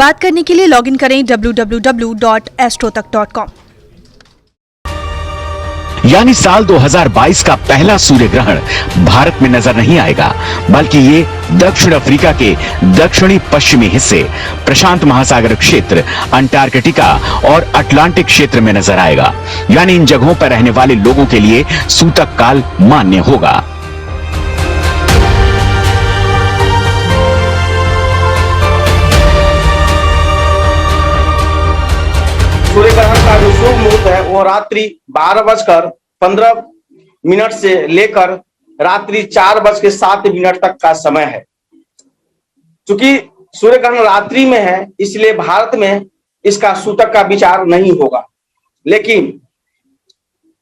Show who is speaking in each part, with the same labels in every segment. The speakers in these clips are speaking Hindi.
Speaker 1: बात करने के लिए लॉगिन करें www.astrotak.com।
Speaker 2: यानी साल 2022 का पहला सूर्य ग्रहण भारत में नजर नहीं आएगा, बल्कि ये दक्षिण अफ्रीका के दक्षिणी पश्चिमी हिस्से, प्रशांत महासागर क्षेत्र, अंटार्कटिका और अटलांटिक क्षेत्र में नजर आएगा। यानी इन जगहों पर रहने वाले लोगों के लिए सूतक काल मान्य होगा।
Speaker 3: सूर्य ग्रहण का जो शुभ मुहूर्त है वो रात्रि 12:15 से लेकर रात्रि 4:07 तक का समय है। चूंकि सूर्य ग्रहण रात्रि में है, इसलिए भारत में इसका सूतक का विचार नहीं होगा। लेकिन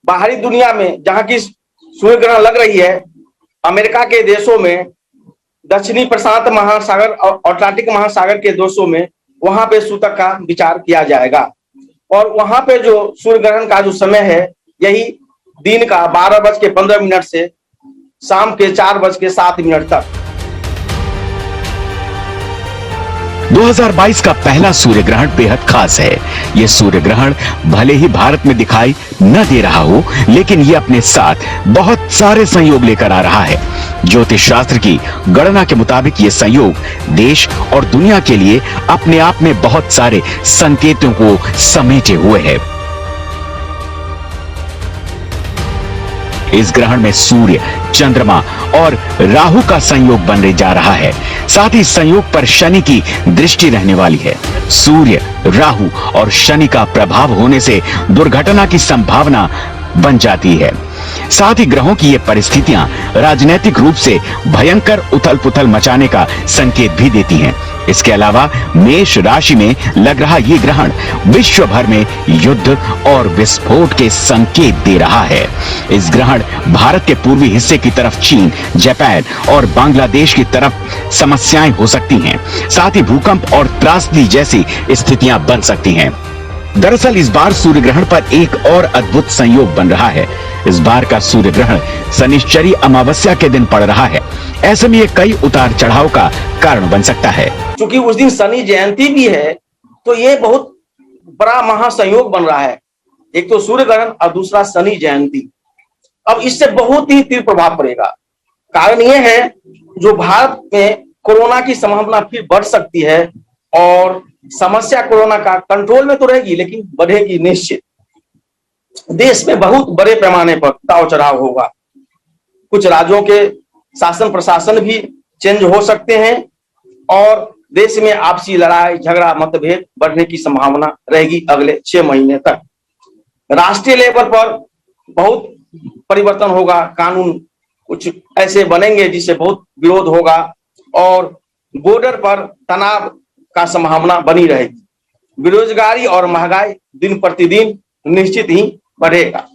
Speaker 3: बाहरी दुनिया में जहां की सूर्य ग्रहण लग रही है, अमेरिका के देशों में, दक्षिणी प्रशांत महासागर और अटलांटिक महासागर के देशों में, वहां पे सूतक का विचार किया जाएगा। और वहां पे जो सूर्य ग्रहण का जो समय है, यही दिन का 12:15 से शाम के 4:07 तक।
Speaker 2: 2022 का पहला सूर्य ग्रहण बेहद खास है। यह सूर्य ग्रहण भले ही भारत में दिखाई न दे रहा हो, लेकिन यह अपने साथ बहुत सारे संयोग लेकर आ रहा है। ज्योतिष शास्त्र की गणना के मुताबिक ये संयोग देश और दुनिया के लिए अपने आप में बहुत सारे संकेतों को समेटे हुए है। इस ग्रहण में सूर्य, चंद्रमा और राहु का संयोग बनने जा रहा है। साथ ही इस संयोग पर शनि की दृष्टि रहने वाली है। सूर्य, राहु और शनि का प्रभाव होने से दुर्घटना की संभावना बन जाती है। साथ ही ग्रहों की ये परिस्थितियां राजनीतिक रूप से भयंकर उथल-पुथल मचाने का संकेत भी देती हैं। इसके अलावा मेष राशि में लग रहा ये ग्रहण विश्व भर में युद्ध और विस्फोट के संकेत दे रहा है। इस ग्रहण भारत के पूर्वी हिस्से की तरफ चीन, जापान और बांग्लादेश की तरफ समस्याएं हो सकती हैं। साथ ही भूकंप और त्रासदी जैसी स्थितियां बन सकती हैं। दरअसल इस बार सूर्य ग्रहण पर एक और अद्भुत संयोग बन रहा है। इस बार का सूर्य ग्रहण शनिश्चरी अमावस्या के दिन पड़ रहा है। ऐसे में ये कई उतार चढ़ाव का कारण बन सकता है।
Speaker 3: क्योंकि उस दिन शनि जयंती भी है, तो ये बहुत बड़ा महासंयोग बन रहा है। एक तो सूर्य ग्रहण और दूसरा शनि जयंती। अब इससे बहुत ही तीव्र प्रभाव पड़ेगा। कारण ये है, जो भारत में कोरोना की संभावना फिर बढ़ सकती है और समस्या कोरोना का कंट्रोल में तो रहेगी, लेकिन बढ़ेगी निश्चित। देश में बहुत बड़े पैमाने पर उतार चढ़ाव होगा। कुछ राज्यों के शासन प्रशासन भी चेंज हो सकते हैं और देश में आपसी लड़ाई झगड़ा मतभेद बढ़ने की संभावना रहेगी अगले 6 महीने तक। राष्ट्रीय लेवल पर बहुत परिवर्तन होगा। कानून कुछ ऐसे बनेंगे जिससे बहुत विरोध होगा और बॉर्डर पर तनाव का संभावना बनी रहेगी। बेरोजगारी और महंगाई दिन प्रतिदिन निश्चित ही बढ़ेगा।